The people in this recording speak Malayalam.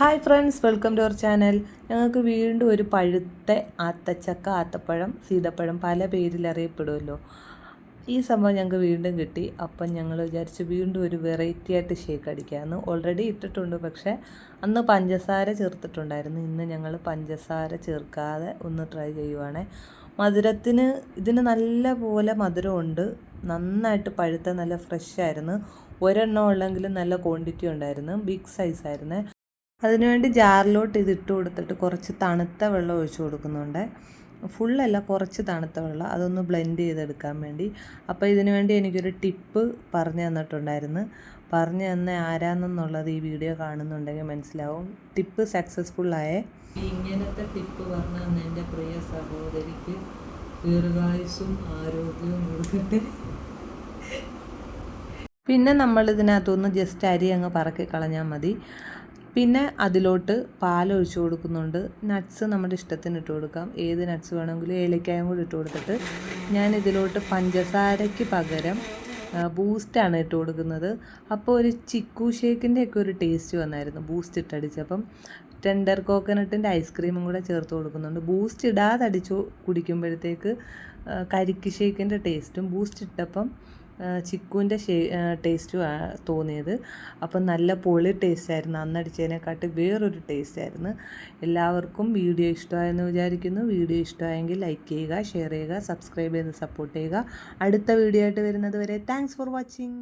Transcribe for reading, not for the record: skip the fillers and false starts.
Hi friends, welcome to our channel. ഞങ്ങൾക്ക് വീണ്ടും ഒരു പഴുത്ത ആത്തച്ചക്ക, ആത്തപ്പഴം, സീതപ്പഴം പല പേരിൽ അറിയപ്പെടുമല്ലോ. ഈ സംഭവം ഞങ്ങൾക്ക് വീണ്ടും കിട്ടി. അപ്പം ഞങ്ങൾ വിചാരിച്ച് വീണ്ടും ഒരു വെറൈറ്റി ആയിട്ട് ഷേക്ക് അടിക്കാമെന്ന്. ഓൾറെഡി ഇട്ടിട്ടുണ്ട്, പക്ഷേ അന്ന് പഞ്ചസാര ചേർത്തിട്ടുണ്ടായിരുന്നു. ഇന്ന് ഞങ്ങൾ പഞ്ചസാര ചേർക്കാതെ ഒന്ന് ട്രൈ ചെയ്യുവാണേ. ഇതിന് നല്ല പോലെ മധുരമുണ്ട്. നന്നായിട്ട് പഴുത്ത നല്ല ഫ്രഷ് ആയിരുന്നു. ഒരെണ്ണം ഉള്ളെങ്കിലും നല്ല ക്വാണ്ടിറ്റി ഉണ്ടായിരുന്നു. ബിഗ് സൈസായിരുന്നു. അതിനുവേണ്ടി ജാറിലോട്ട് ഇതിട്ട് കൊടുത്തിട്ട് കുറച്ച് തണുത്ത വെള്ളം ഒഴിച്ചു കൊടുക്കുന്നുണ്ട്. ഫുള്ളല്ല, കുറച്ച് തണുത്ത വെള്ളം, അതൊന്ന് ബ്ലെൻഡ് ചെയ്തെടുക്കാൻ വേണ്ടി. അപ്പോൾ ഇതിനു വേണ്ടി എനിക്കൊരു ടിപ്പ് പറഞ്ഞു തന്നിട്ടുണ്ടായിരുന്നു. പറഞ്ഞു തന്ന ആരാന്നെന്നുള്ളത് ഈ വീഡിയോ കാണുന്നുണ്ടെങ്കിൽ മനസ്സിലാവും. ടിപ്പ് സക്സസ്ഫുള്ളായേ. ഇങ്ങനത്തെ ടിപ്പ് പറഞ്ഞു തന്ന എൻ്റെ പ്രിയ സഹോദരിക്ക് ദീർഘായുസ്സും ആരോഗ്യവും കൊടുക്കട്ടെ. പിന്നെ നമ്മളിതിനകത്തൊന്ന് ജസ്റ്റ് അരി അങ്ങ് പറക്കി കളഞ്ഞാൽ മതി. പിന്നെ അതിലോട്ട് പാലൊഴിച്ച് കൊടുക്കുന്നുണ്ട്. നട്ട്സ് നമ്മുടെ ഇഷ്ടത്തിന് ഇട്ട് കൊടുക്കാം. ഏത് നട്ട്സ് വേണമെങ്കിലും ഏലക്കായും കൂടി ഇട്ട് കൊടുത്തിട്ട് ഞാൻ ഇതിലോട്ട് പഞ്ചസാരയ്ക്ക് പകരം ബൂസ്റ്റാണ് ഇട്ട് കൊടുക്കുന്നത്. അപ്പോൾ ഒരു ചിക്കു ഷേക്കിൻ്റെയൊക്കെ ഒരു ടേസ്റ്റ് വന്നായിരുന്നു ബൂസ്റ്റ് ഇട്ടടിച്ചപ്പം. ടെൻഡർ കോക്കനട്ടിൻ്റെ ഐസ്ക്രീമും കൂടെ ചേർത്ത് കൊടുക്കുന്നുണ്ട്. ബൂസ്റ്റ് ഇടാതെ അടിച്ചു കുടിക്കുമ്പോഴത്തേക്ക് കരിക്ക് ഷേക്കിൻ്റെ ടേസ്റ്റും, ബൂസ്റ്റ് ഇട്ടപ്പം ചിക്കുവിൻ്റെ ടേസ്റ്റും തോന്നിയത്. അപ്പം നല്ല പൊളി ടേസ്റ്റായിരുന്നു. അന്നടിച്ചതിനെക്കാട്ടി വേറൊരു ടേസ്റ്റായിരുന്നു. എല്ലാവർക്കും വീഡിയോ ഇഷ്ടമായെന്ന് വിചാരിക്കുന്നു. വീഡിയോ ഇഷ്ടമായെങ്കിൽ ലൈക്ക് ചെയ്യുക, ഷെയർ ചെയ്യുക, സബ്സ്ക്രൈബ് ചെയ്ത് സപ്പോർട്ട് ചെയ്യുക. അടുത്ത വീഡിയോ ആയിട്ട് വരുന്നത് വരെ താങ്ക്സ് ഫോർ വാച്ചിങ്.